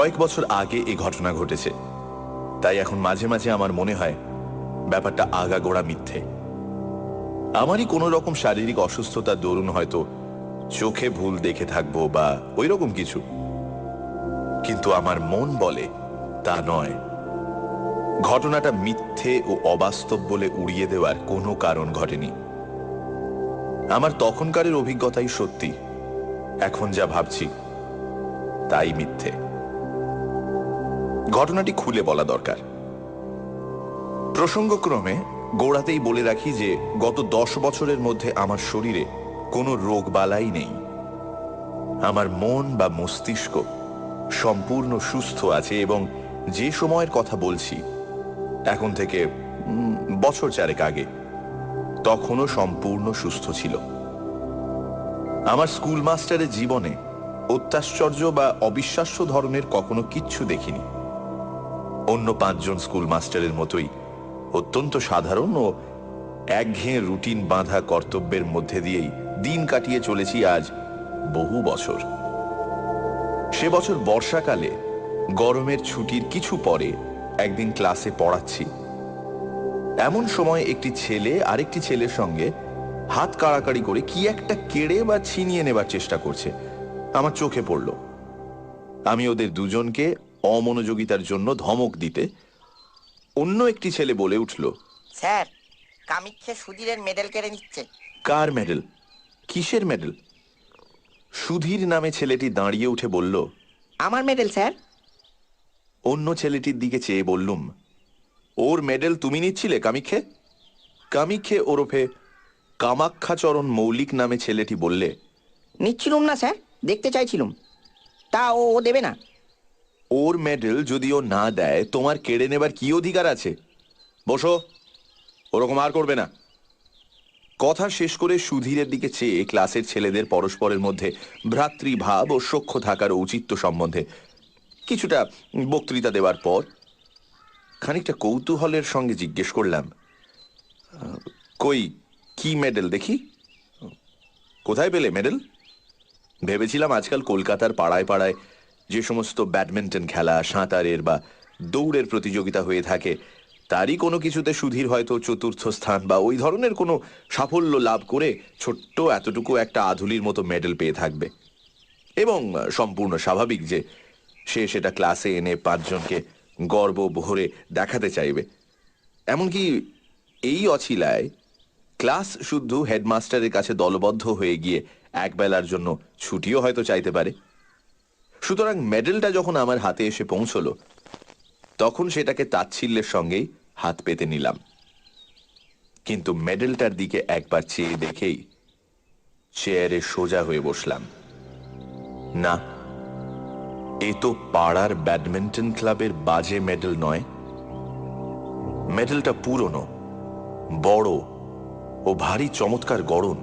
কয়েক বছর আগে এই ঘটনা ঘটেছে, তাই এখন মাঝে মাঝে আমার মনে হয় ব্যাপারটা আগাগোড়া মিথ্যে। আমারই কোনো রকম শারীরিক অসুস্থতার দরুন হয়তো চোখে ভুল দেখে থাকবো বা ওই রকম কিছু, কিন্তু আমার মন বলে তা নয়। ঘটনাটা মিথ্যে ও অবাস্তব বলে উড়িয়ে দেওয়ার কোনো কারণ ঘটেনি। আমার তখনকারের অভিজ্ঞতাই সত্যি, এখন যা ভাবছি তাই মিথ্যে। ঘটনাটি খুলে বলা দরকার। প্রসঙ্গক্রমে গোড়াতেই বলে রাখি যে গত 10 বছরের মধ্যে আমার শরীরে কোনো রোগ বালাই নেই। আমার মন বা মস্তিষ্ক সম্পূর্ণ সুস্থ আছে এবং যে সময়ের কথা বলছি, এখন থেকে বছর 4 আগে, তখনও সম্পূর্ণ সুস্থ ছিল। আমার স্কুল মাস্টারের জীবনে অত্যাশ্চর্য বা অবিশ্বাস্য ধরনের কখনো কিচ্ছু দেখিনি। অন্য 5 জন স্কুল মাস্টারের মতোই অত্যন্ত সাধারণ ও একঘেয়ে রুটিন বাঁধা কর্তব্যের মধ্যে দিয়েই দিন কাটিয়ে চলেছি আজ বহু বছর। সে বছর বর্ষাকালে গরমের ছুটির কিছু পরে একদিন ক্লাসে পড়াচ্ছি। এমন সময় একটি ছেলে আরেকটি ছেলের সঙ্গে হাত কাড়াকাড়ি করে কি একটা কেড়ে বা ছিনিয়ে নেবার চেষ্টা করছে। আমার চোখে পড়ল। আমি ওদের দুজনকে অমনোযোগিতার জন্য ধমক দিতে অন্য একটি ছেলে বলে উঠল, স্যার, কামিক্ষে সুধীরের মেডেল কেড়ে নিচ্ছে। কার মেডেল? কিসের মেডেল? সুধীর নামে ছেলেটি দাঁড়িয়ে উঠে বলল, আমার মেডেল স্যার। অন্য ছেলেটির দিকে চেয়ে বললুম, ওর মেডেল তুমি নিচ্ছিলে কামিক্ষে? কামিক্ষে ওরফে কামাক্ষাচরণ মৌলিক নামে ছেলেটি বললে, নিচ্ছিলুম না স্যার, দেখতে চাইছিলুম। তা ও দেবে না। ওর মেডেল যদি ও না দেয় তোমার কেড়ে নেবার কি অধিকার আছে? বসো, ওরকম আর করবে না। কথা শেষ করে সুধীরের দিকে চেয়ে ক্লাসের ছেলেদের পরস্পরের মধ্যে ভ্রাতৃভাব ও সখ্য থাকার ঔচিত্য সম্বন্ধে কিছুটা বক্তৃতা দেওয়ার পর খানিকটা কৌতূহলের সঙ্গে জিজ্ঞেস করলাম, কই কি মেডেল দেখি? কোথায় পেলে মেডেল? ভেবেছিলাম আজকাল কলকাতার পাড়ায় পাড়ায় যে সমস্ত ব্যাডমিন্টন খেলা, সাঁতারের বা দৌড়ের প্রতিযোগিতা হয়ে থাকে তারই কোনো কিছুতে সুধীর হয়তো 4র্থ স্থান বা ওই ধরনের কোনো সাফল্য লাভ করে ছোট্ট এতটুকু একটা আধুলির মতো মেডেল পেয়ে থাকবে এবং সম্পূর্ণ স্বাভাবিক যে সে সেটা ক্লাসে এনে 5 জনকে গর্ব ভরে দেখাতে চাইবে। এমনকি এই অছিলায় ক্লাস শুদ্ধ হেডমাস্টারের কাছে দলবদ্ধ হয়ে গিয়ে একবেলার জন্য ছুটিও হয়তো চাইতে পারে। সুতরাং মেডেলটা যখন আমার হাতে এসে পৌঁছলো তখন সেটাকে তাচ্ছিল্যের সঙ্গেই হাত পেতে নিলাম, কিন্তু মেডেলটার দিকে একবার চেয়ে দেখেই চেয়ারে সোজা হয়ে বসলাম। না, এ তো পাড়ার ব্যাডমিন্টন ক্লাবের বাজে মেডেল নয়। মেডেলটা পুরনো, বড় ও ভারী চমৎকার গড়ন।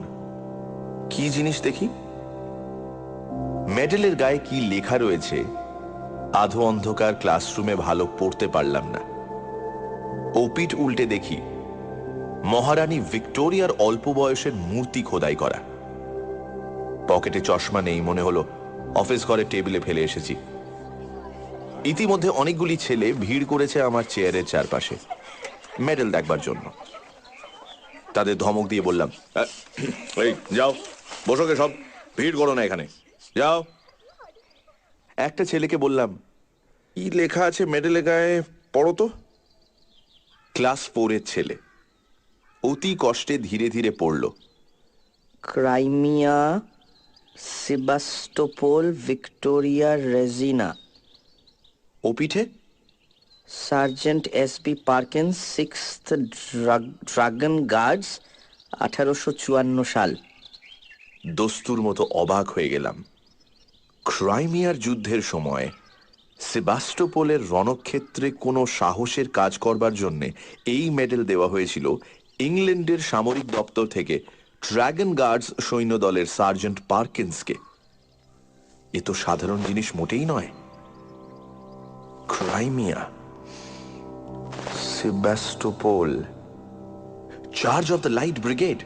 কি জিনিস দেখি? মেডেলের গায়ে কি লেখা রয়েছে আধো অন্ধকার ক্লাসরুমে ভালো পড়তে পারলাম না। ওপিট উল্টে দেখি মহারানী ভিক্টোরিয়ার অল্প বয়সের মূর্তি খোদাই করা। পকেটে চশমা নেই, মনে হলো অফিস ঘরের টেবিলে ফেলে এসেছি। ইতিমধ্যে অনেকগুলি ছেলে ভিড় করেছে আমার চেয়ারের চারপাশে মেডেল দেখবার জন্য। তাদের ধমক দিয়ে বললাম, এই যাও, বসোকে সব, ভিড় করো না এখানে, যাও। একটা ছেলেকে বললাম, কি লেখা আছে মেডেলের গায়ে পড়ো তো। ক্লাস 4-এর ছেলে অতি কষ্টে ধীরে ধীরে পড়ল, ক্রাইমিয়া, সেবাস্টোপোল, ভিক্টোরিয়া রেজিনা। ও পিঠে sergeant SB Perkins, 6th dragoon guards, 1854 সাল। দস্তুর মতো অবাক হয়ে গেলাম। ক্রাইমিয়ার যুদ্ধের সময় সেবাস্টোপোলের রণক্ষেত্রে কোনো সাহসের কাজ করবার জন্য এই মেডেল দেওয়া হয়েছিল ইংল্যান্ডের সামরিক দপ্তর থেকে ড্রাগন গার্ডস সৈন্যদলের সার্জেন্ট পার্কিন্সকে। এ তো সাধারণ জিনিস মোটেই নয়। Crimea, Sevastopol, charge of the light brigade.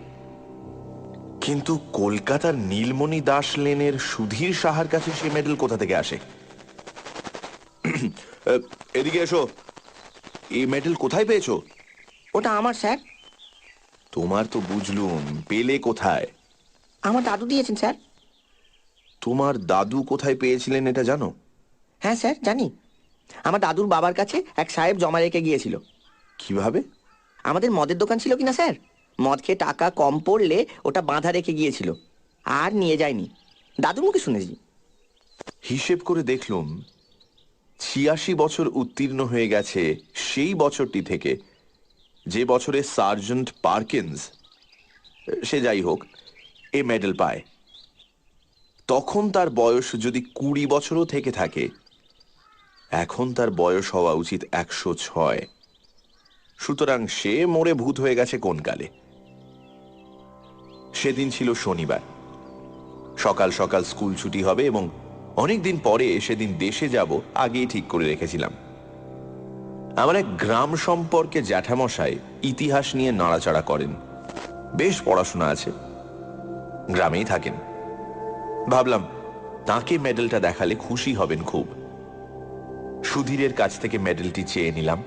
কিন্তু কলকাতার নীলমণি দাস লেনের সুধীর সাহার কাছে সে মেডেল কোথা থেকে আসে? এদিকে এসো। এই মেডেল কোথায় পেয়েছো? ওটা আমার স্যার। তোমার তো বুঝলুম, পেলে কোথায়? আমার দাদু দিয়েছেন স্যার। তোমার দাদু কোথায় পেয়েছিলেন এটা জানো? হ্যাঁ স্যার, জানি। আমার দাদুর বাবার কাছে এক সাহেব জমা রেখে গিয়েছিল। কিভাবে? আমাদের মদের দোকান ছিল কিনা স্যার, মদ খেয়ে টাকা কম পড়লে ওটা বাঁধা রেখে গিয়েছিল, আর নিয়ে যায়নি। দাদুর মুখে শুনেছি। হিসেব করে দেখলুম ৮৬ বছর উত্তীর্ণ হয়ে গেছে সেই বছরটি থেকে যে বছরে সার্জেন্ট পার্কিন্স, সে যাই হোক, এ মেডেল পায়। তখন তার বয়স যদি ২০ বছরও থেকে থাকে, এখন তার বয়স হওয়া উচিত ১০৬। সুতরাং সে মরে ভূত হয়ে গেছে কোন কালে। সেদিন ছিল শনিবার। সকাল সকাল স্কুল ছুটি হবে এবং অনেকদিন পরে সেদিন দেশে যাব আগেই ঠিক করে রেখেছিলাম। আমার এক গ্রাম সম্পর্কে জ্যাঠামশাই ইতিহাস নিয়ে নাড়াচাড়া করেন, বেশ পড়াশোনা আছে, গ্রামেই থাকেন। ভাবলাম তাকে মেডেলটা দেখালে খুশি হবেন খুব। সুধীরের কাছ থেকে মেডেলটি চেয়ে নিলাম,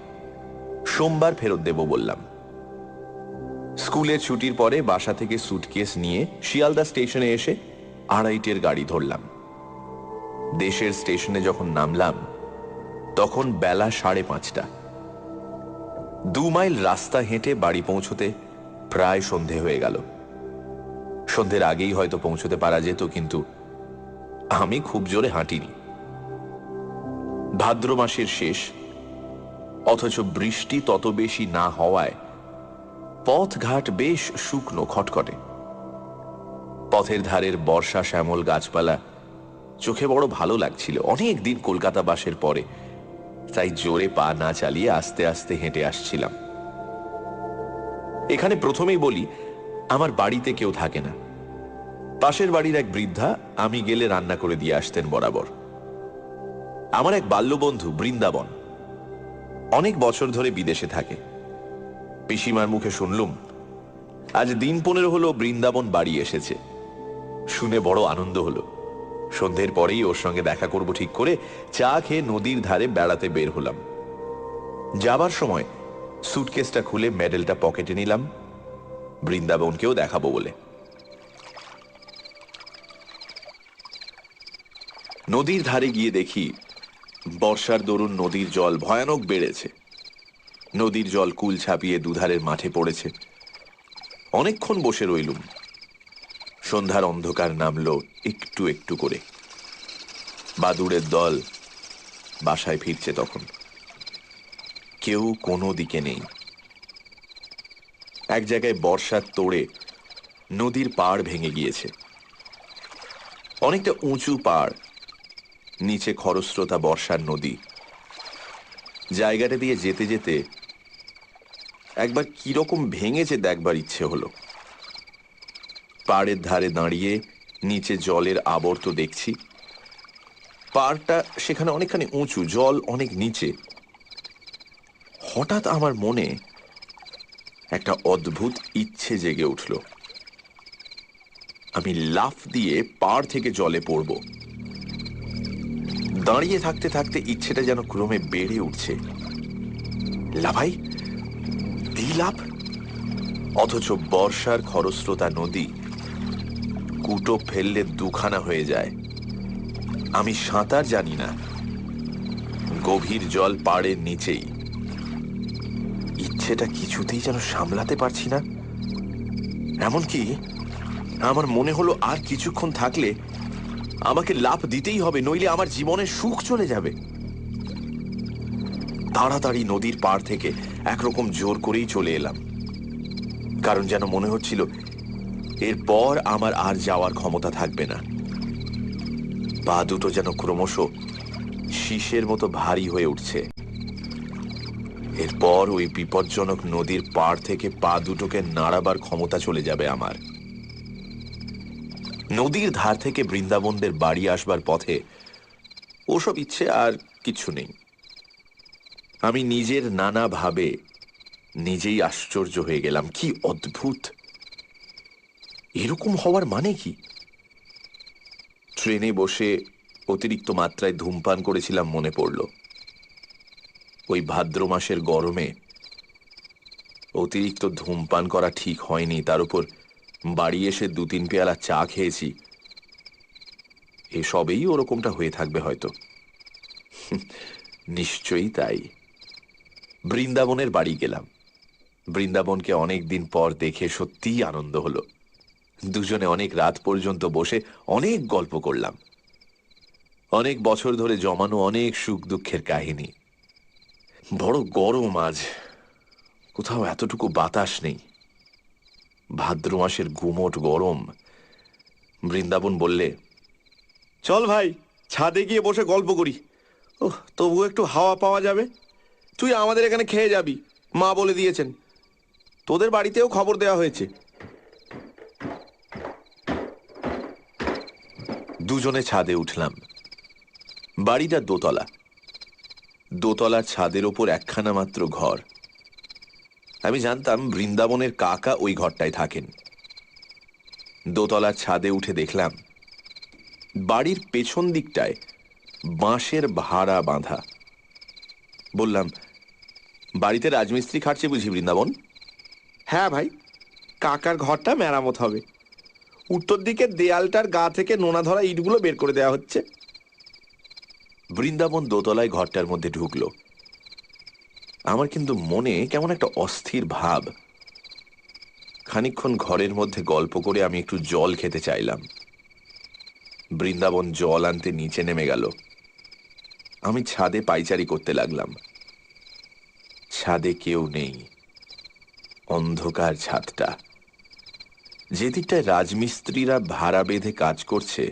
সোমবার ফেরত দেব বললাম। স্কুলের ছুটির পরে বাসা থেকে সুটকেস নিয়ে শিয়ালদা স্টেশনে এসে ২:৩০-এর গাড়ি ধরলাম। দেশের স্টেশনে যখন নামলাম তখন বেলা ৫:৩০। ২ মাইল রাস্তা হেঁটে বাড়ি পৌঁছতে প্রায় সন্ধে হয়ে গেল। সন্ধ্যের আগেই হয়তো পৌঁছতে পারা যেত, কিন্তু আমি খুব জোরে হাঁটিনি। ভাদ্র মাসের শেষ, অথচ বৃষ্টি তত বেশি না হওয়ায় পথঘাট বেশ শুকনো খটখটে। পথের ধারের বর্ষা শ্যামল গাছপালা চোখে বড় ভালো লাগছিল। অনেক দিন কলকাতা বাসের পরে, তাই জোরে পা না চালিয়ে আস্তে আস্তে হেঁটে আসছিলাম। এখানে প্রথমেই বলি, আমার বাড়িতে কেউ থাকে না। পাশের বাড়ির এক বৃদ্ধা আমি গেলে রান্না করে দিয়ে আসতেন বরাবর। আমার এক বাল্যবন্ধু বৃন্দাবন অনেক বছর ধরে বিদেশে থাকে। পিসিমার মুখে শুনলুম আজ দিন ১৫ হলো বৃন্দাবন বাড়ি এসেছে। শুনে বড় আনন্দ হলো। সন্ধ্যের পরেই ওর সঙ্গে দেখা করব ঠিক করে চা খেয়ে নদীর ধারে বেড়াতে বের হলাম। যাবার সময় সুটকেসটা খুলে মেডেলটা পকেটে নিলাম, বৃন্দাবনকেও দেখাবো বলে। নদীর ধারে গিয়ে দেখি বর্ষার দরুন নদীর জল ভয়ানক বেড়েছে। নদীর জল কুল ছাপিয়ে দুধারের মাঠে পড়েছে। অনেকক্ষণ বসে রইলুম। সন্ধ্যার অন্ধকার নামলো একটু একটু করে। বাদুড়ের দল বাসায় ফিরছে তখন। কেউ কোনো দিকে নেই। এক জায়গায় বর্ষার তোড়ে নদীর পাড় ভেঙে গিয়েছে। অনেকটা উঁচু পাড়, নিচে খরস্রোতা বর্ষার নদী। জায়গাটা দিয়ে যেতে যেতে একবার কিরকম ভেঙেছে দেখবার ইচ্ছে হলো। পাড়ের ধারে দাঁড়িয়ে নিচে জলের আবর্ত দেখছি। পাড়টা সেখানে অনেকখানি উঁচু, জল অনেক নিচে। হঠাৎ আমার মনে একটা অদ্ভুত ইচ্ছে জেগে উঠল। আমি লাফ দিয়ে পাড় থেকে জলে পড়ব। দাঁড়িয়ে থাকতে থাকতে ইচ্ছেটা যেন ক্রমে বেড়ে উঠছে। লাফাই, দিই লাফ, অথচ বর্ষার খরস্রোতা নদী কুটো ফেললে দুখানা হয়ে যায়। আমি সাঁতার জানি না, গভীর জল পাড়ের নিচেই। ইচ্ছেটা কিছুতেই যেন সামলাতে পারছি না। এমনকি আমার মনে হলো আর কিছুক্ষণ থাকলে আমাকে লাফ দিতেই হবে, নইলে আমার জীবনের সুখ চলে যাবে। তাড়াতাড়ি নদীর পাড় থেকে একরকম জোর করেই চলে এলাম, কারণ যেন মনে হচ্ছিল এরপর আমার আর যাওয়ার ক্ষমতা থাকবে না। পা দুটো যেন ক্রমশ শীষের মতো ভারী হয়ে উঠছে। এরপর ওই বিপজ্জনক নদীর পাড় থেকে পা দুটোকে নাড়াবার ক্ষমতা চলে যাবে আমার। নদীর ধার থেকে বৃন্দাবনদের বাড়ি আসবার পথে ওসব ইচ্ছে আর কিছু নেই। আমি নিজের নানা ভাবে নিজেই আশ্চর্য হয়ে গেলাম। কি অদ্ভুত! এরকম হওয়ার মানে কি? ট্রেনে বসে অতিরিক্ত মাত্রায় ধূমপান করেছিলাম মনে পড়ল। ওই ভাদ্র মাসের গরমে অতিরিক্ত ধূমপান করা ঠিক হয়নি, তার উপর বাড়ি এসে 2-3 পেয়ালা চা খেয়েছি। এসবেই ওরকমটা হয়ে থাকবে হয়তো। নিশ্চয়ই তাই। বৃন্দাবনের বাড়ি গেলাম। বৃন্দাবনকে অনেক দিন পর দেখে সত্যিই আনন্দ হলো। দুজনে অনেক রাত পর্যন্ত বসে অনেক গল্প করলাম। অনেক বছর ধরে জমানো অনেক সুখ দুঃখের কাহিনী। বড় গরম আজ, কোথাও এতটুকু বাতাস নেই। ভাদ্র মাসের গুমোট গরম। বৃন্দাবন বললে, চল ভাই, ছাদে গিয়ে বসে গল্প করি। ওহ, তবুও একটু হাওয়া পাওয়া যাবে। তুই আমাদের এখানে খেয়ে যাবি, মা বলে দিয়েছেন। তোদের বাড়িতেও খবর দেওয়া হয়েছে। দুজনে ছাদে উঠলাম। বাড়িটা দোতলা। দোতলার ছাদের ওপর একখানা মাত্র ঘর। আমি জানতাম বৃন্দাবনের কাকা ওই ঘরটায় থাকেন। দোতলার ছাদে উঠে দেখলাম বাড়ির পেছন দিকটায় বাঁশের ভাড়া বাঁধা। বললাম, বাড়িতে রাজমিস্ত্রি খাটছে বুঝি বৃন্দাবন? হ্যাঁ ভাই, কাকার ঘরটা মেরামত হবে। উত্তর দিকে দেয়ালটার গা থেকে নোনা ধরা ইটগুলো বের করে দেওয়া হচ্ছে। বৃন্দাবন দোতলায় ঘরটার মধ্যে ঢুকলো। আমার কিন্তু মনে কেমন একটা অস্থির ভাব। খানিকক্ষণ ঘরের মধ্যে গল্প করে আমি একটু জল খেতে চাইলাম। বৃন্দাবন জল আনতে নিচে নেমে গেল। আমি ছাদে পায়চারি করতে লাগলাম। ছাদে কেউ নেই, অন্ধকার ছাদটা। যে দিকটায় রাজমিস্ত্রিরা ভাড়া বেঁধে কাজ করছে,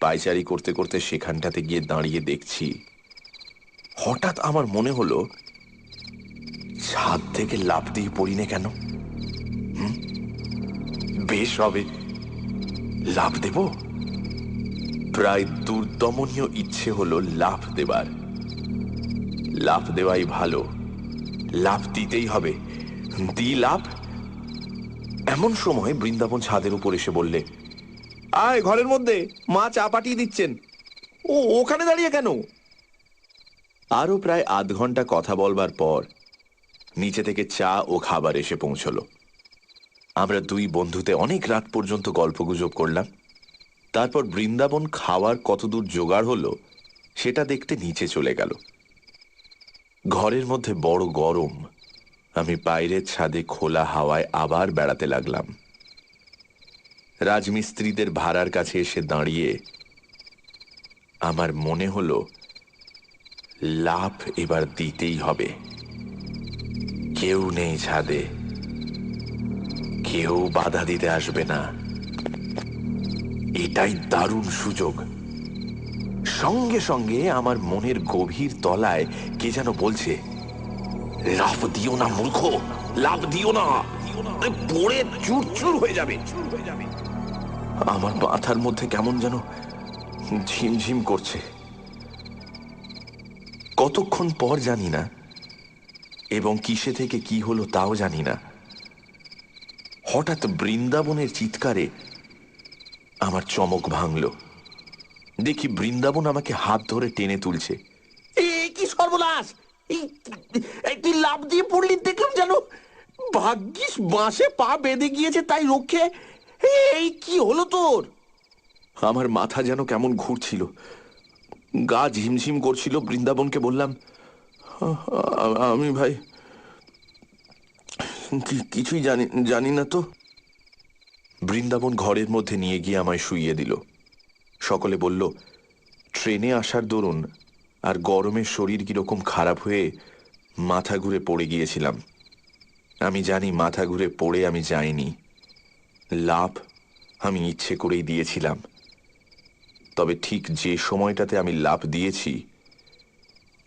পায়চারি করতে করতে সেখানটাতে গিয়ে দাঁড়িয়ে দেখছি। হঠাৎ আমার মনে হলো, ছাদ থেকে লাফ দিয়ে পড়ি না কেন? বেশ হবে, লাফ দেব। প্রায় দুর্দমনীয় ইচ্ছে হলো লাফ দেবার। লাফ দেওয়াই ভালো, লাফ দিতেই হবে। দি লাফ। এমন সময় বৃন্দাবন ছাদের উপর এসে বললে, আয় ঘরের মধ্যে, মা চা পাঠিয়ে দিচ্ছেন। ও ওখানে দাঁড়িয়ে কেন? আরো প্রায় আধ ঘন্টা কথা বলবার পর নিচে থেকে চা ও খাবার এসে পৌঁছলো। আমরা দুই বন্ধুতে অনেক রাত পর্যন্ত গল্পগুজব করলাম। তারপর বৃন্দাবন খাওয়ার কতদূর জোগাড় হলো সেটা দেখতে নিচে চলে গেল। ঘরের মধ্যে বড় গরম। আমি বাইরের ছাদে খোলা হাওয়ায় আবার বেড়াতে লাগলাম। রাজমিস্ত্রিদের ভাড়ার কাছে এসে দাঁড়িয়ে আমার মনে হলো, লাফ এবার দিতেই হবে। কেউ নেই ছাদে, কেউ বাধা দিতে আসবে না। এটাই দারুণ সুযোগ। সঙ্গে সঙ্গে আমার মনের গভীর তলায় কে যেন বলছে, লাফ দিও না মূর্খ, লাফ দিও না, পড়ে চুরচুর হয়ে যাবে। আমার মাথার মধ্যে কেমন যেন ঝিমঝিম করছে। কতক্ষণ পর জানি না, এবং কিসে থেকে কি হলো তাও জানি না, হঠাৎ বৃন্দাবনের চিৎকারে আমার চমক ভাঙল। দেখি বৃন্দাবন আমাকে হাত ধরে টেনে তুলছে। কি সর্বনাশ! তুই লাফ দিয়ে পড়লি দেখলাম যেন। ভাগ্যিস বাঁশে পা বেঁধে গিয়েছে, তাই রক্ষে। এই কি হলো তোর? আমার মাথা যেন কেমন ঘুরছিল, গা ঝিমঝিম করছিল। বৃন্দাবনকে বললাম, আমি ভাই কিছুই জানি না তো। বৃন্দাবন ঘরের মধ্যে নিয়ে গিয়ে আমায় শুইয়ে দিল। সকলে বলল, ট্রেনে আসার দরুন আর গরমে শরীর কিরকম খারাপ হয়ে মাথা ঘুরে পড়ে গিয়েছিলাম। আমি জানি মাথা ঘুরে পড়ে আমি যাইনি, লাফ আমি ইচ্ছে করেই দিয়েছিলাম। তবে ঠিক যে সময়টাতে আমি লাফ দিয়েছি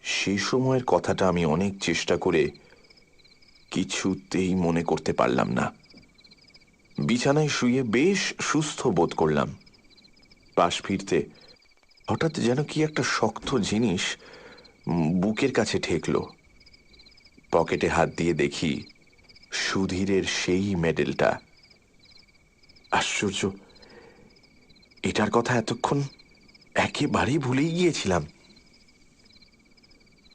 সেই সময়ের কথাটা আমি অনেক চেষ্টা করে কিছুতেই মনে করতে পারলাম না। বিছানায় শুয়ে বেশ সুস্থ বোধ করলাম। পাশ ফিরতে হঠাৎ যেন কি একটা শক্ত জিনিস বুকের কাছে ঠেকল। পকেটে হাত দিয়ে দেখি সুধীরের সেই মেডেলটা। আশ্চর্য, এটার কথা এতক্ষণ একেবারেই ভুলেই গিয়েছিলাম।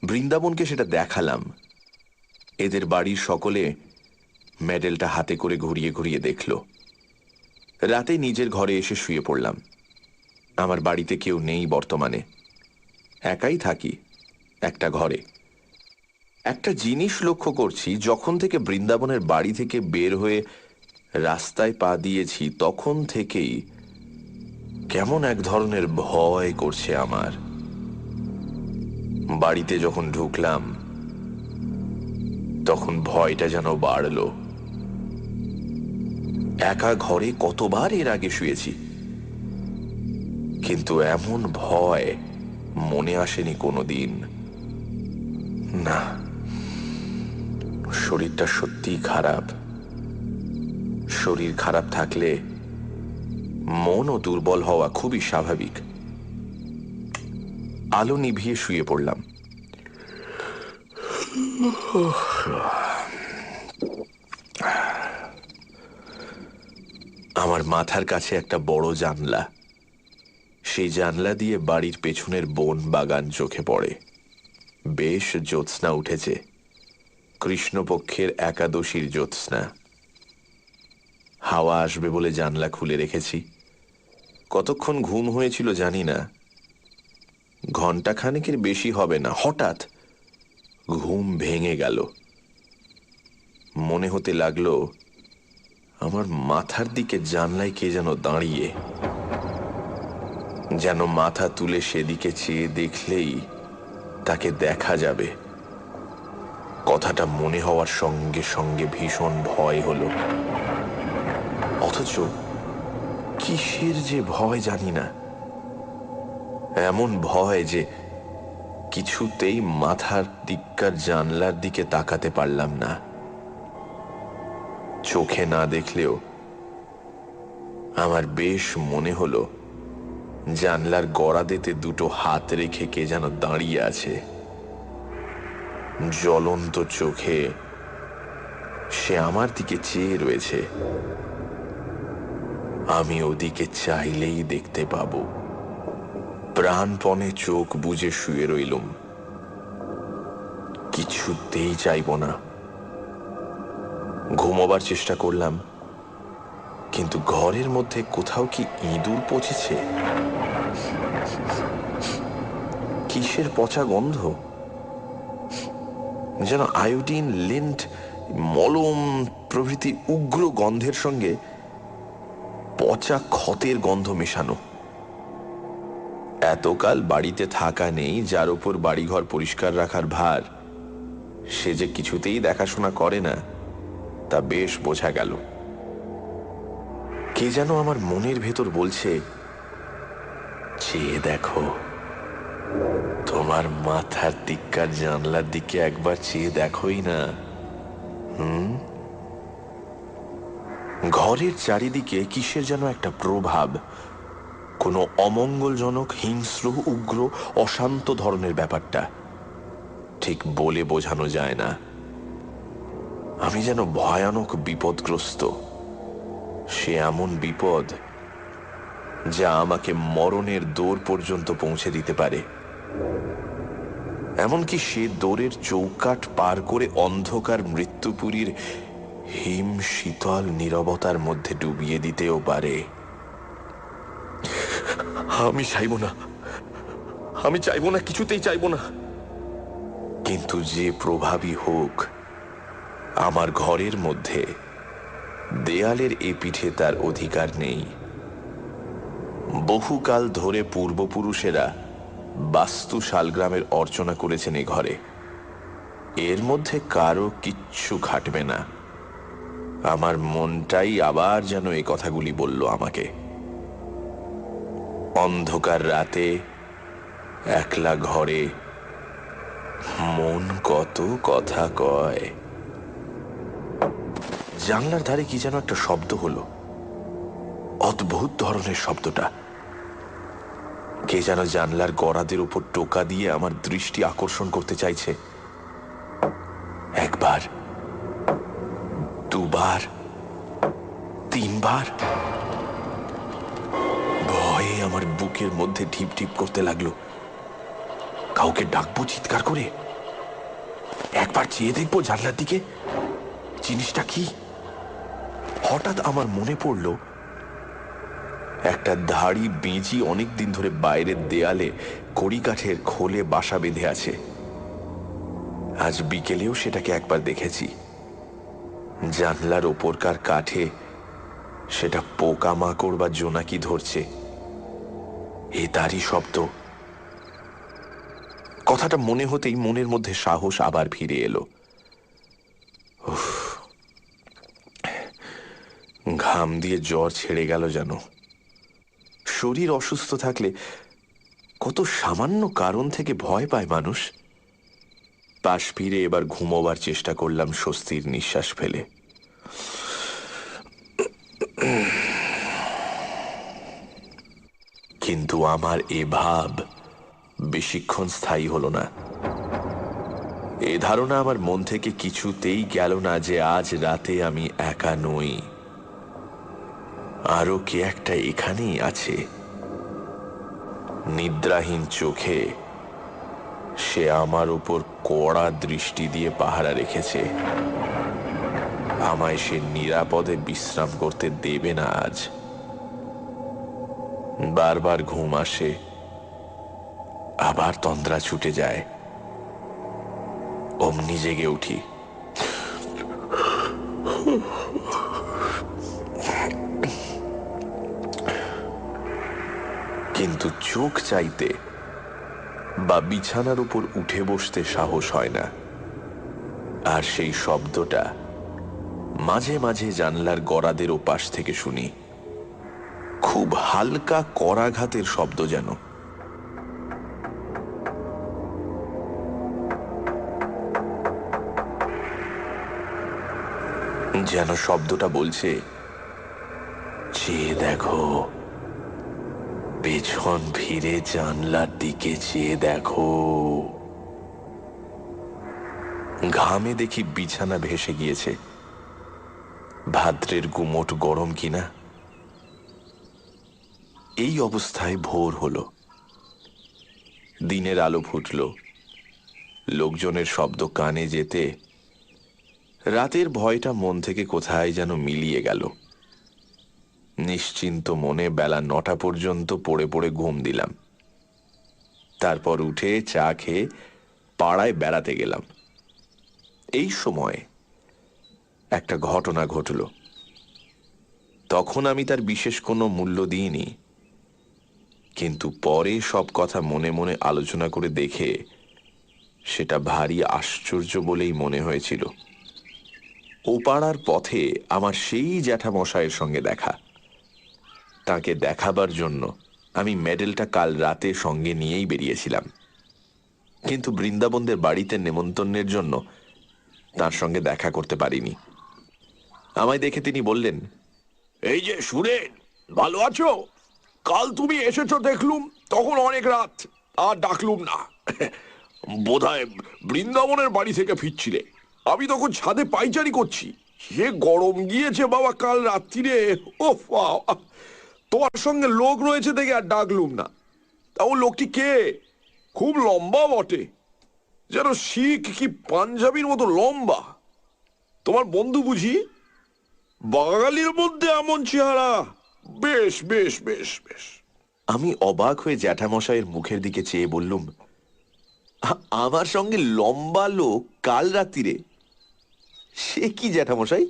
বৃন্দাবনকে সেটা দেখালাম। এদের বাড়ির সকলে মেডেলটা হাতে করে ঘুরিয়ে ঘুরিয়ে দেখল। রাতে নিজের ঘরে এসে শুয়ে পড়লাম। আমার বাড়িতে কেউ নেই বর্তমানে, একাই থাকি একটা ঘরে। একটা জিনিস লক্ষ্য করছি, যখন থেকে বৃন্দাবনের বাড়ি থেকে বের হয়ে রাস্তায় পা দিয়েছি তখন থেকেই কেমন এক ধরনের ভয় করছে আমার। বাড়িতে যখন ঢুকলাম তখন ভয়টা যেন বাড়ল। একা ঘরে কতবার এর আগে শুয়েছি, কিন্তু এমন ভয় মনে আসেনি কোনোদিন। না, শরীরটা সত্যিই খারাপ। শরীর খারাপ থাকলে মনও দুর্বল হওয়া খুবই স্বাভাবিক। আলো নিভিয়ে শুয়ে পড়লাম। আমার মাথার কাছে একটা বড় জানলা। সেই জানলা দিয়ে বাড়ির পেছনের বন বাগান চোখে পড়ে। বেশ জ্যোৎস্না উঠেছে, কৃষ্ণপক্ষের একাদশীর জ্যোৎস্না। হাওয়া আসবে বলে জানলা খুলে রেখেছি। কতক্ষণ ঘুম হয়েছিল জানি না, ঘণ্টাখানেকের বেশি হবে না। হঠাৎ ঘুম ভেঙে গেল। মনে হতে লাগলো আমার মাথার দিকে জানলায় কে যেন দাঁড়িয়ে, যেন মাথা তুলে সেদিকে চেয়ে দেখলেই তাকে দেখা যাবে। কথাটা মনে হওয়ার সঙ্গে সঙ্গে ভীষণ ভয় হলো। অথচ কিসের যে ভয় জানি না। এমন ভয় যে কিছুতেই মাথার দিককার জানলার দিকে তাকাতে পারলাম না। চোখে না দেখলেও আমার বেশ মনে হলো জানলার গড়াদেতে দুটো হাত রেখে কে যেন দাঁড়িয়ে আছে। জ্বলন্ত চোখে সে আমার দিকে চেয়ে রয়েছে। আমি ওদিকে চাইলেই দেখতে পাবো। প্রাণপণে চোখ বুজে শুয়ে রইলুম। কিছুতেই চাইব না। ঘুমোবার চেষ্টা করলাম, কিন্তু ঘরের মধ্যে কোথাও কি ইঁদুর পচেছে? কিসের পচা গন্ধ? যেন আয়োডিন, লিন্ট, মলম প্রভৃতি উগ্র গন্ধের সঙ্গে পচা ক্ষতের গন্ধ মেশানো। এতকাল বাড়িতে থাকা নেই, যার উপর বাড়িঘর পরিষ্কার রাখার ভার, সে যে কিছুতেই দেখাশোনা করে না তা বেশ বোঝা গেল। কে যেন আমার মনের ভেতর বলছে, চেয়ে দেখো, তোমার মাথার দিককার জানলার দিকে একবার চেয়ে দেখোই না। ঘরের চারিদিকে কিসের যেন একটা প্রভাব, কোনো অমঙ্গলজনক, হিংস্র, উগ্র, অশান্ত ধরনের ব্যাপারটা ঠিক বলে বোঝানো যায় না। আমি যেন ভয়ানক বিপদগ্রস্ত। সে এমন বিপদ যা আমাকে মরণের দোর পর্যন্ত পৌঁছে দিতে পারে। এমনকি সে দোরের চৌকাঠ পার করে অন্ধকার মৃত্যুপুরীর হিম শীতল নীরবতার মধ্যে ডুবিয়ে দিতেও পারে। আমি চাইব না, আমি চাইব না, কিছুতেই চাইব না। কিন্তু যে প্রভাবই হোক, আমার ঘরের মধ্যে দেয়ালের এ পিঠে তার অধিকার নেই। বহুকাল ধরে পূর্বপুরুষেরা বাস্তু শালগ্রামের অর্চনা করেছেন এ ঘরে। এর মধ্যে কারো কিচ্ছু খাটবে না। আমার মনটাই আবার যেন এই কথাগুলি বলল আমাকে। অন্ধকার রাতে একলা ঘরে মন কত কথা কয়। জানলার ধারে কি যেন একটা শব্দ হলো, অদ্ভুত ধরনের শব্দটা। কে যেন জানলার গড়াদের উপর টোকা দিয়ে আমার দৃষ্টি আকর্ষণ করতে চাইছে। একবার, দুবার, তিনবার। ভয়ে আমার বুকের মধ্যে ঢিপ ঢিপ করতে লাগলো। কাউকে ডাকবো চিৎকার করে? একবার চেয়ে দেখবো জানলার দিকে, জিনিসটা কি। হঠাৎ আমার মনে পড়ল একটা ধাড়ি বেঁজি অনেকদিন ধরে বাইরের দেয়ালে কড়িকাঠের খোলে বাসা বেঁধে আছে। আজ বিকেলেও সেটাকে একবার দেখেছি। জানলার ওপরকার কাঠে সেটা পোকামাকড় বা জোনাকি ধরছে, এ তারই শব্দ। কথাটা মনে হতেই মনের মধ্যে সাহস আবার ফিরে এলো। ঘাম দিয়ে জ্বর ছেড়ে গেল যেন। শরীর অসুস্থ থাকলে কত সামান্য কারণ থেকে ভয় পায় মানুষ। পাশ ফিরে এবার ঘুমোবার চেষ্টা করলাম স্বস্তির নিঃশ্বাস ফেলে। কিন্তু আমার এ ভাব বেশিক্ষণ স্থায়ী হলো না। এ ধারণা আমার মন থেকে কিছুতেই গেল না যে আজ রাতে আমি একা নই, আরো কে একটা এখানেই আছে। নিদ্রাহীন চোখে সে আমার উপর কড়া দৃষ্টি দিয়ে পাহারা রেখেছে। আমায় সে নিরাপদে বিশ্রাম করতে দেবে না আজ। বারবার ঘুম আসে, আবার তন্দ্রা ছুটে যায়। অমনি জেগে উঠি। কিন্তু চোখ চাইতে বা বিছানার উপর উঠে বসতে সাহস হয় না। আর সেই শব্দটা মাঝে মাঝে জানলার গরাদের ওপাশ থেকে শুনি, খুব হালকা করাঘাতের শব্দ যেন। যেন শব্দটা বলছে, চেয়ে দেখো, পেছন ফিরে জানলার দিকে চেয়ে দেখো। ঘামে দেখি বিছানা ভেসে গিয়েছে। ভাদ্রের গুমোট গরম কিনা। এই অবস্থায় ভোর হলো। দিনের আলো ফুটল। লোকজনের শব্দ কানে যেতে রাতের ভয়টা মন থেকে কোথায় যেন মিলিয়ে গেল। নিশ্চিন্ত মনে বেলা 9টা পর্যন্ত পড়ে পড়ে ঘুম দিলাম। তারপর উঠে চা খেয়ে পাড়ায় বেড়াতে গেলাম। এই সময় একটা ঘটনা ঘটল। তখন আমি তার বিশেষ কোনো মূল্য দিইনি, কিন্তু পরে সব কথা মনে মনে আলোচনা করে দেখে সেটা ভারী আশ্চর্য বলেই মনে হয়েছিল। ও পাড়ার পথে আমার সেই জ্যাঠামশায়ের সঙ্গে দেখা। তাকে দেখাবার জন্য আমি মেডেলটা কাল রাতে সঙ্গে নিয়েই বেরিয়েছিলাম, কিন্তু বৃন্দাবনদের বাড়িতে নেমন্তন্নের জন্য তার সঙ্গে দেখা করতে পারিনি। আমায় দেখে তিনি বললেন, এই যে সুরেন, ভালো আছো? কাল তুমি এসেছো দেখলুম, তখন অনেক রাত, আর ডাকলুম না। বোধহয় বৃন্দাবনের বাড়ি থেকে ফিরছিলে। আমি তখন ছাদে পাইচারি করছি। সে গরম গিয়েছে বাবা কাল রাত্রিরে। ও তোমার সঙ্গে লোক রয়েছে দেখে আর ডাকলুম না। তা ও লোকটি কে? খুব লম্বা বটে, যেন শিখ কি পাঞ্জাবির মতো লম্বা। তোমার বন্ধু বুঝি? বাঙালির মধ্যে এমন চেহারা। বেশ বেশ বেশ বেশ। আমি অবাক হয়ে জ্যাঠামশাইয়ের মুখের দিকে চেয়ে বললুম, আমার সঙ্গে লম্বা লোক কাল রাত্রিরে? সে কি জ্যাঠামশাই?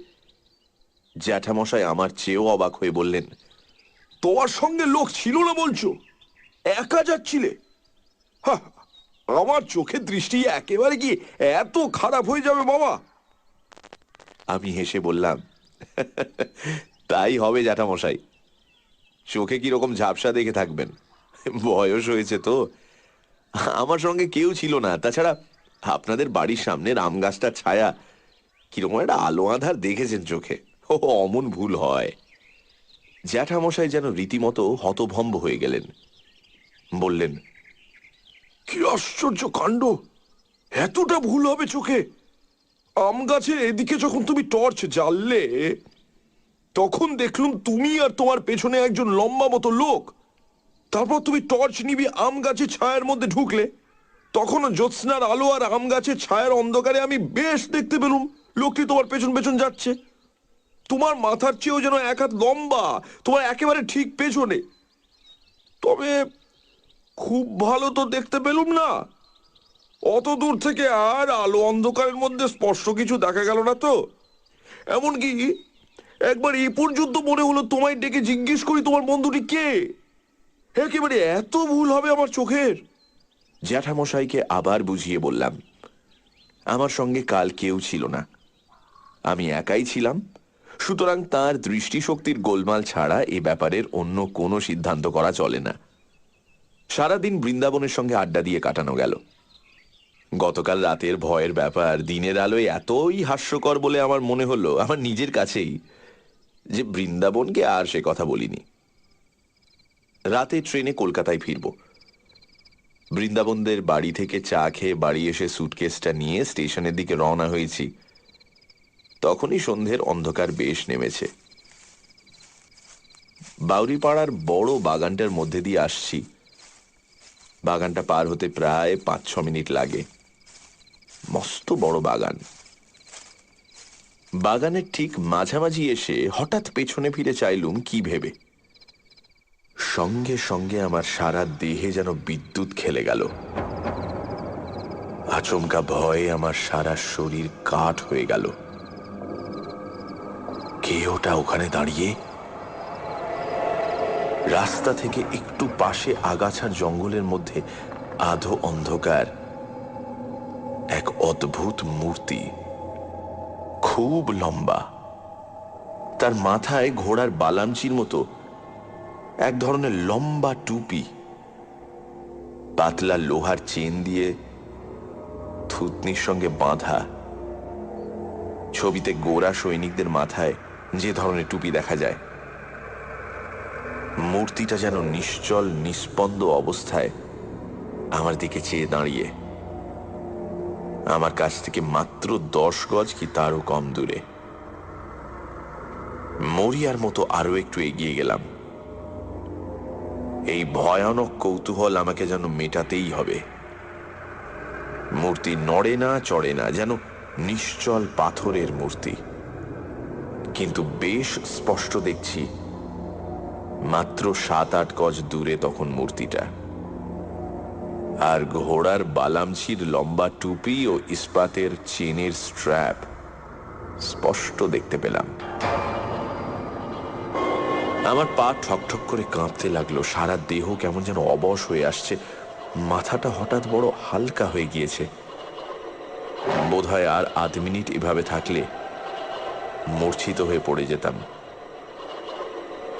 জ্যাঠামশাই আমার চেয়েও অবাক হয়ে বললেন, তোমার সঙ্গে লোক ছিল না বলছো? একা যাচ্ছিলে? হা, আমার চোখের দৃষ্টি একেবারে কি এত খারাপ হয়ে যাবে বাবা? আমি হেসে বললাম, তাই হবে জ্যাঠামশাই। চোখে কিরকম ঝাপসা দেখে থাকবেন, বয়স হয়েছে তো। আমার সঙ্গে কেউ ছিল না, তাছাড়া আপনাদের বাড়ির সামনের আম গাছটার ছায়া কিরকম একটা আলো আঁধার দেখেছেন চোখে। ও অমন ভুল হয়। জ্যাঠামশাই যেন রীতিমতো হতভম্ব হয়ে গেলেন। বললেন, কি আশ্চর্য কাণ্ড! এতটা ভুল হবে চোখে? আম গাছের এদিকে যখন তুমি টর্চ জ্বাললে, তখন দেখলুম তুমি আর তোমার পেছনে একজন লম্বা মতো লোক। তারপর তুমি টর্চ নিবি আম গাছের ছায়ার মধ্যে ঢুকলে। তখনও জ্যোৎস্নার আলো আর আম গাছের ছায়ার অন্ধকারে আমি বেশ দেখতে পেলুম লোকটি তোমার পেছন পেছন যাচ্ছে। তোমার মাথার চেয়েও যেন এক হাত লম্বা, তোমার একেবারে ঠিক পেছনে। তবে খুব ভালো তো দেখতে পেলুম না। অত দূর থেকে আর আলো অন্ধকারের মধ্যে স্পষ্ট কিছু দেখা গেল না তো। এমনকি একবার এই পর্যন্ত মনে হলো তোমায় ডেকে জিজ্ঞেস করি তোমার বন্ধুটি কে। একেবারে এত ভুল হবে আমার চোখের। জ্যাঠামশাইকে আবার বুঝিয়ে বললাম আমার সঙ্গে কাল কেউ ছিল না, আমি একাই ছিলাম। সুতরাং তার দৃষ্টিশক্তির গোলমাল ছাড়া এ ব্যাপারের অন্য কোনো সিদ্ধান্ত করা চলে না। সারাদিন বৃন্দাবনের সঙ্গে আড্ডা দিয়ে কাটানো গেল। গতকাল রাতের ভয়ের ব্যাপার দিনের আলোয় এতই হাস্যকর বলে আমার মনে হলো আমার নিজের কাছেই যে বৃন্দাবনকে আর সে কথা বলিনি। রাতে ট্রেনে কলকাতায় ফিরব। বৃন্দাবনদের বাড়ি থেকে চা খেয়ে বাড়ি এসে সুটকেসটা নিয়ে স্টেশনের দিকে রওনা হয়েছি। তখনই সন্ধ্যের অন্ধকার বেশ নেমেছে। বাউরিপাড়ার বড় বাগানটার মধ্যে দিয়ে আসছি। বাগানটা পার হতে প্রায় 5-6 মিনিট লাগে। মস্ত বড় বাগান। বাগানের ঠিক মাঝামাঝি এসে হঠাৎ পেছনে ফিরে চাইলুম কি ভেবে। সঙ্গে সঙ্গে আমার সারা দেহে যেন বিদ্যুৎ খেলে গেল। আচমকা ভয়ে আমার সারা শরীর কাঠ হয়ে গেল। কে ওটা ওখানে দাঁড়িয়ে? রাস্তা থেকে একটু পাশে আগাছার জঙ্গলের মধ্যে আধো অন্ধকার এক অদ্ভুত মূর্তি, খুব লম্বা। তার মাথায় ঘোড়ার বালামচির মতো এক ধরনের লম্বা টুপি, পাতলা লোহার চেন দিয়ে থুতনির সঙ্গে বাঁধা। ছবিতে গোরা সৈনিকদের মাথায় যে ধরনের টুপি দেখা যায়। মূর্তিটা যেন নিশ্চল নিস্পন্দ অবস্থায় আমার দিকে চেয়ে দাঁড়িয়ে, আমার কাছ থেকে মাত্র 10 গজ কি তারও কম দূরে। মরিয়ার মতো আরো একটু এগিয়ে গেলাম। এই ভয়ানক কৌতূহল আমাকে যেন মেটাতেই হবে। মূর্তি নড়ে না চড়ে না, যেন নিশ্চল পাথরের মূর্তি। কিন্তু বেশ স্পষ্ট দেখছি মাত্র 7-8 গজ দূরে তখন মূর্তিটা। আর ঘোড়ার বালামছির লম্বা টুপি ও ইস্পাতের চেনের স্ট্র্যাপ স্পষ্ট দেখতে পেলাম। আমার পা ঠকঠক করে কাঁপতে লাগলো, সারা দেহ কেমন যেন অবশ হয়ে আসছে, মাথাটা হঠাৎ বড় হালকা হয়ে গিয়েছে। বোধহয় আর আধ মিনিট এভাবে থাকলে মূর্ছিত হয়ে পড়ে যেতাম।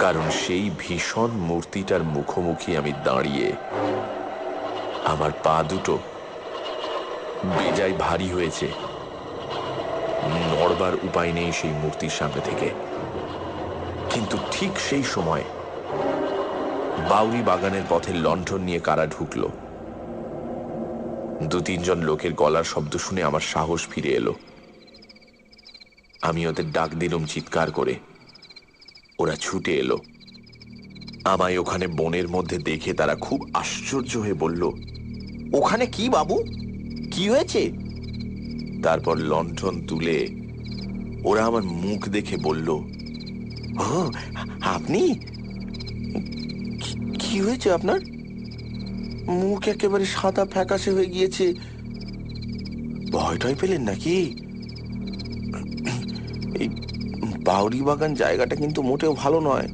কারণ সেই ভীষণ মূর্তিটার মুখোমুখি আমি দাঁড়িয়ে, আমার পা দুটো বেজায় ভারী হয়েছে, নড়বার উপায় নেই সেই মূর্তির সামনে থেকে। কিন্তু ঠিক সেই সময় বাউরি বাগানের পথে লণ্ঠন নিয়ে কারা ঢুকলো। 2-3 জন লোকের গলার শব্দ শুনে আমার সাহস ফিরে এলো। আমি ওদের ডাক দিলুম চিৎকার করে। ওরা ছুটে এলো। আমায় ওখানে বনের মধ্যে দেখে তারা খুব আশ্চর্য হয়ে বলল, ওখানে কি বাবু, কি হয়েছে? তারপর লণ্ঠন তুলে ওরা আমার মুখ দেখে বলল, ও আপনি? কি হয়েছে আপনার? মুখ একেবারে সাদা ফ্যাকাশে হয়ে গিয়েছে। ভয়টাই পেলেন নাকি? এই বাউরি বাগান জায়গাটা কিন্তু মোটেও ভালো নয়।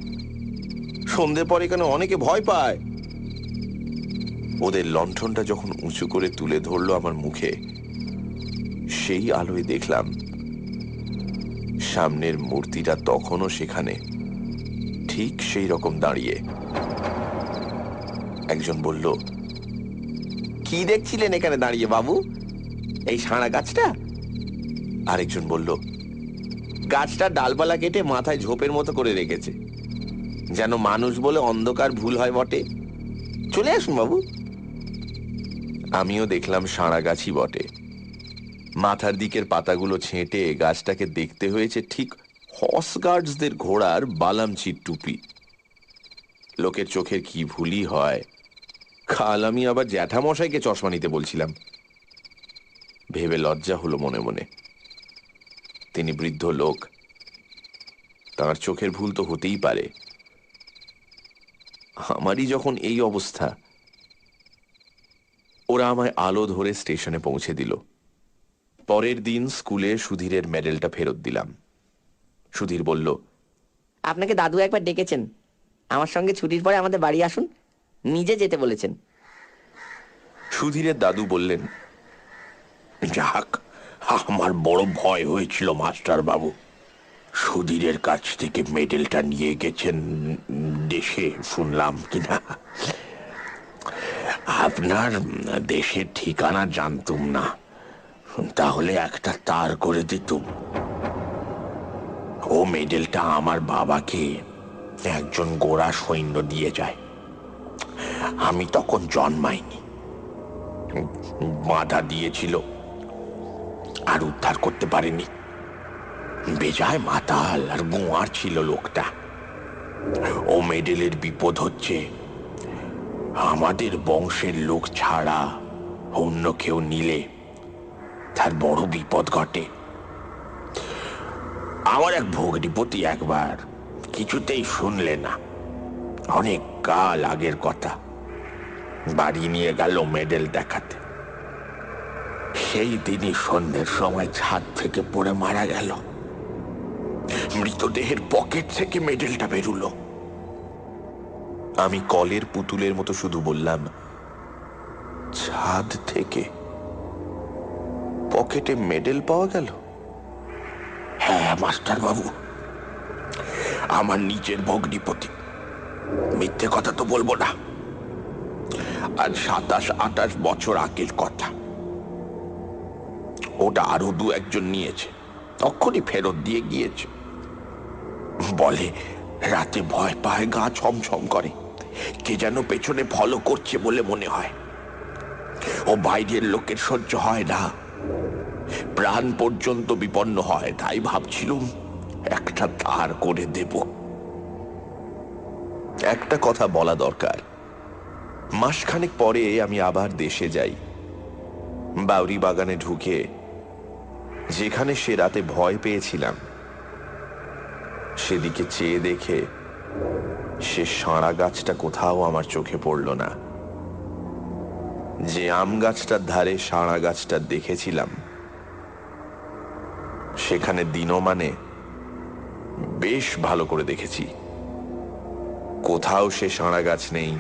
সন্ধে পর এখানে অনেকে ভয় পায়। ওদের লণ্ঠনটা যখন উঁচু করে তুলে ধরলো আমার মুখে, সেই আলোয় দেখলাম সামনের মূর্তিটা তখনও সেখানে, ঠিক সেই রকম দাঁড়িয়ে। একজন বলল, কি দেখছিলেন এখানে দাঁড়িয়ে বাবু? এই সাঁড়া গাছটা? আরেকজন বলল, গাছটা ডালপালা কেটে মাথায় ঝোপের মতো করে রেখেছে, যেন মানুষ বলে অন্ধকার ভুল হয় বটে। চলে আসুন বাবু। আমিও দেখলাম সাঁড়া গাছই বটে। মাথার দিকের পাতাগুলো ছেঁটে গাছটাকে দেখতে হয়েছে ঠিক হর্স গার্ডসদের ঘোড়ার বালামচির টুপি। লোকের চোখের কি ভুলই হয়, কাল আমি আবার জ্যাঠামশাইকে চশমা নিতে বলছিলাম। ভেবে লজ্জা হলো মনে মনে। তিনি বৃদ্ধ লোক, তার চোখের ভুল তো হতেই পারে। আমারই যখন এই অবস্থা। ওরা আমায় আলো ধরে স্টেশনে পৌঁছে দিল। পরের দিন স্কুলে সুধীরের মেডেলটা ফেরত দিলাম। সুধীর বলল, আপনাকে দাদু একবার ডেকেছেন, আমার সঙ্গে ছুটির পরে আমাদের বাড়ি আসুন, নিজে যেতে বলেছেন। সুধীরের দাদু বললেন, যাক, আমার বড় ভয় হয়েছিল মাস্টার বাবু। সুধীরের কাছ থেকে মেডেলটা নিয়ে গেছেন দেশে, শুনলাম কিনা। আপনার দেশের ঠিকানা জানতুম না, তাহলে একটা তার করে দিতুম। ও মেডেলটা আমার বাবাকে একজন গোঁড়া সৈন্য দিয়ে যায়। আমি তখন জন্মাইনি, বাধা দিয়েছিল আর উদ্ধার করতে পারেনি। বেজায় মাতাল আর গোয়ার ছিল লোকটা। ও মেডেলের বিপদ হচ্ছে আমাদের বংশের লোক ছাড়া অন্য কেউ নিলে তার বড় বিপদ ঘটে। আমার এক ভগ্নিপতি একবার কিছুতেই শুনলে না, অনেক কাল আগের কথা। বাড়ি নিয়ে গেল মেডেল দেখাতে। সেই দিনই সন্ধ্যের সময় ছাদ থেকে পড়ে মারা গেল। মৃতদেহের পকেট থেকে মেডেলটা বেরুলো। আমি কলের পুতুলের মতো শুধু বললাম, ছাদ থেকে পকেটে মেডেল পাওয়া গেল? হ্যাঁ মাস্টার বাবু, আমার নিজের ভগ্নিপতি, মিথ্যে কথা তো বলবো না। আজ 27-28 বছর আগের কথা। ওটা আরো দু একজন নিয়েছে, তখনই ফেরত দিয়ে গিয়েছে। বলে রাতে ভয় পায়, গা ছমছম করে, কে যেন পেছনে ফলো করছে বলে মনে হয়। ও বাইরের লোকের সহ্য হয় না, প্রাণ পর্যন্ত বিপন্ন হয়। তাই ভাবছিলুম একটা ধার করে দেব। একটা কথা বলা দরকার। মাসখানেক পরে আমি আবার দেশে যাই। বাউরি বাগানে ঢুকে যেখানে সে রাতে ভয় পেয়েছিলাম, সেদিকে চেয়ে দেখে সে সাঁড়া গাছটা কোথাও আমার চোখে পড়ল না। যে আম গাছটার ধারে সাঁড়া গাছটা দেখেছিলাম, সেখানে দিনমানে বেশ ভালো করে দেখেছি। কোথাও সে সাঁড়া গাছ নেই,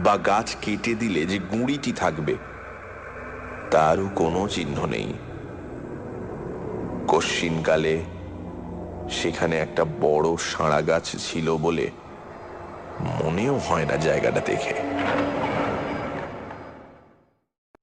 বা গাছ কেটে দিলে যে গুঁড়িটি থাকবে তারও কোনো চিহ্ন নেই। কশ্চিনকালে সেখানে একটা বড় সাঁড়া গাছ ছিল বলে মনেও হয় না জায়গাটা দেখে।